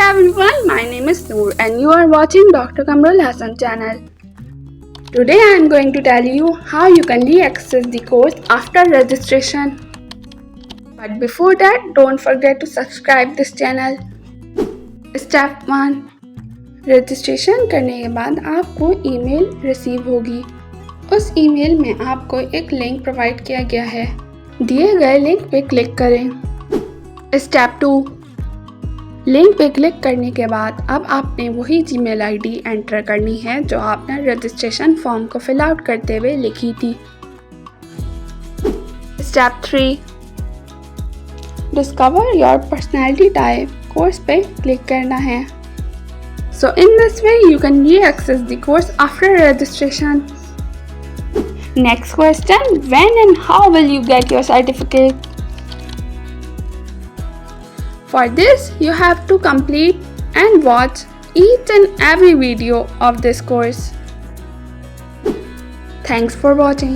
everyone, my name is Noor and you are watching Dr.Qamar Hassan channel. Today I am going to tell you how you can re-access the course after registration. But before that, don't forget to subscribe this channel. Step 1. Registration करने के बाद आपको email receive होगी। उस email में आपको एक link provide किया गया है। दिए गए लिंक पे क्लिक करें। स्टेप 2. लिंक पे क्लिक करने के बाद अब आपने वही जीमेल आईडी एंटर करनी है जो आपने रजिस्ट्रेशन फॉर्म को फिल आउट करते हुए लिखी थी। Step 3. Discover your personality type course पे क्लिक करना है। So in this way you can re-access the course after registration. Next question, when and how will you get your certificate? For this you have to complete and watch each and every video of this course. Thanks for watching.